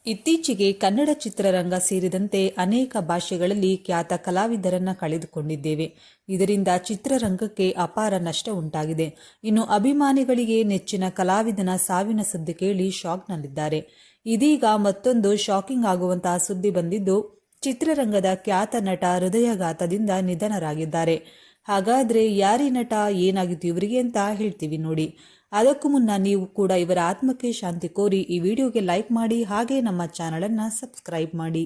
ಇತ್ತೀಚೆಗೆ ಕನ್ನಡ ಚಿತ್ರರಂಗ ಸೇರಿದಂತೆ ಅನೇಕ ಭಾಷೆಗಳಲ್ಲಿ ಖ್ಯಾತ ಕಲಾವಿದರನ್ನ ಕಳೆದುಕೊಂಡಿದ್ದೇವೆ. ಇದರಿಂದ ಚಿತ್ರರಂಗಕ್ಕೆ ಅಪಾರ ನಷ್ಟ ಉಂಟಾಗಿದೆ. ಇನ್ನು ಅಭಿಮಾನಿಗಳಿಗೆ ನೆಚ್ಚಿನ ಕಲಾವಿದನ ಸಾವಿನ ಸುದ್ದಿ ಕೇಳಿ ಶಾಕ್ನಲ್ಲಿದ್ದಾರೆ. ಇದೀಗ ಮತ್ತೊಂದು ಶಾಕಿಂಗ್ ಆಗುವಂತಹ ಸುದ್ದಿ ಬಂದಿದ್ದು, ಚಿತ್ರರಂಗದ ಖ್ಯಾತ ನಟ ಹೃದಯಾಘಾತದಿಂದ ನಿಧನರಾಗಿದ್ದಾರೆ. ಹಾಗಾದ್ರೆ ಯಾರಿ ನಟ, ಏನಾಗಿತ್ತು ಇವರಿಗೆ ಅಂತ ಹೇಳ್ತೀವಿ ನೋಡಿ. ಅದಕ್ಕೂ ಮುನ್ನ ನೀವು ಕೂಡ ಇವರ ಆತ್ಮಕ್ಕೆ ಶಾಂತಿ ಕೋರಿ ಈ ವಿಡಿಯೋಗೆ ಲೈಕ್ ಮಾಡಿ, ಹಾಗೆ ನಮ್ಮ ಚಾನಲನ್ನು ಸಬ್ಸ್ಕ್ರೈಬ್ ಮಾಡಿ.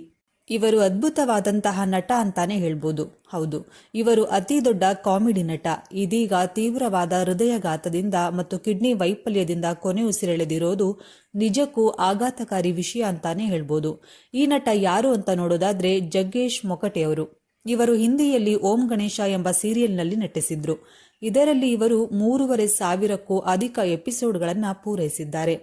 ಇವರು ಅದ್ಭುತವಾದಂತಹ ನಟ ಅಂತಾನೆ ಹೇಳ್ಬೋದು. ಹೌದು, ಇವರು ಅತಿ ದೊಡ್ಡ ಕಾಮಿಡಿ ನಟ. ಇದೀಗ ತೀವ್ರವಾದ ಹೃದಯಾಘಾತದಿಂದ ಮತ್ತು ಕಿಡ್ನಿ ವೈಫಲ್ಯದಿಂದ ಕೊನೆ ಉಸಿರೆಳೆದಿರೋದು ನಿಜಕ್ಕೂ ಆಘಾತಕಾರಿ ವಿಷಯ ಅಂತಾನೆ ಹೇಳ್ಬೋದು. ಈ ನಟ ಯಾರು ಅಂತ ನೋಡೋದಾದ್ರೆ ಜಗ್ಗೇಶ್ ಮೊಕಟೆಯವರು. ಇವರು ಹಿಂದಿಯಲ್ಲಿ ಓಂ ಗಣೇಶ ಎಂಬ ಸೀರಿಯಲ್ನಲ್ಲಿ ನಟಿಸಿದ್ರು. ಇದರಲ್ಲಿ ಇವರು 3,500ಕ್ಕೂ ಅಧಿಕ ಎಪಿಸೋಡ್ಗಳನ್ನು ಪೂರೈಸಿದ್ದಾರೆ.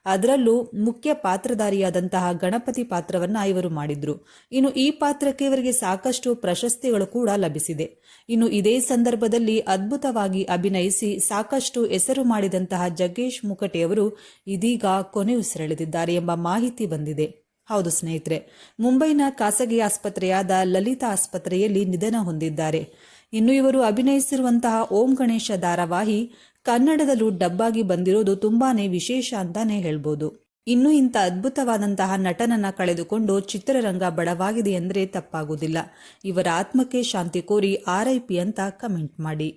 ಅದರಲ್ಲೂ ಮುಖ್ಯ ಪಾತ್ರಧಾರಿಯಾದಂತಹ ಗಣಪತಿ ಪಾತ್ರವನ್ನ ಇವರು ಮಾಡಿದ್ರು. ಇನ್ನು ಈ ಪಾತ್ರಕ್ಕೆ ಇವರಿಗೆ ಸಾಕಷ್ಟು ಪ್ರಶಸ್ತಿಗಳು ಕೂಡ ಲಭಿಸಿದೆ. ಇನ್ನು ಇದೇ ಸಂದರ್ಭದಲ್ಲಿ ಅದ್ಭುತವಾಗಿ ಅಭಿನಯಿಸಿ ಸಾಕಷ್ಟು ಹೆಸರು ಮಾಡಿದಂತಹ ಜಗ್ಗೇಶ್ ಮುಕಟೆಯವರು ಇದೀಗ ಕೊನೆ ಉಸಿರೆಳೆದಿದ್ದಾರೆ ಎಂಬ ಮಾಹಿತಿ ಬಂದಿದೆ. ಹೌದು ಸ್ನೇಹಿತರೆ, ಮುಂಬೈನ ಖಾಸಗಿ ಆಸ್ಪತ್ರೆಯಾದ ಲಲಿತಾ ಆಸ್ಪತ್ರೆಯಲ್ಲಿ ನಿಧನ ಹೊಂದಿದ್ದಾರೆ. ಇನ್ನು ಇವರು ಅಭಿನಯಿಸಿರುವಂತಹ ಓಂ ಗಣೇಶ ಧಾರಾವಾಹಿ ಕನ್ನಡದಲ್ಲೂ ಡಬ್ಬಾಗಿ ಬಂದಿರೋದು ತುಂಬಾನೇ ವಿಶೇಷ ಅಂತಾನೆ ಹೇಳ್ಬೋದು. ಇನ್ನು ಇಂಥ ಅದ್ಭುತವಾದಂತಹ ನಟನನ್ನ ಕಳೆದುಕೊಂಡು ಚಿತ್ರರಂಗ ಬಡವಾಗಿದೆ ಎಂದರೆ ತಪ್ಪಾಗುವುದಿಲ್ಲ. ಇವರ ಆತ್ಮಕ್ಕೆ ಶಾಂತಿ ಕೋರಿ RIP ಅಂತ ಕಮೆಂಟ್ ಮಾಡಿ.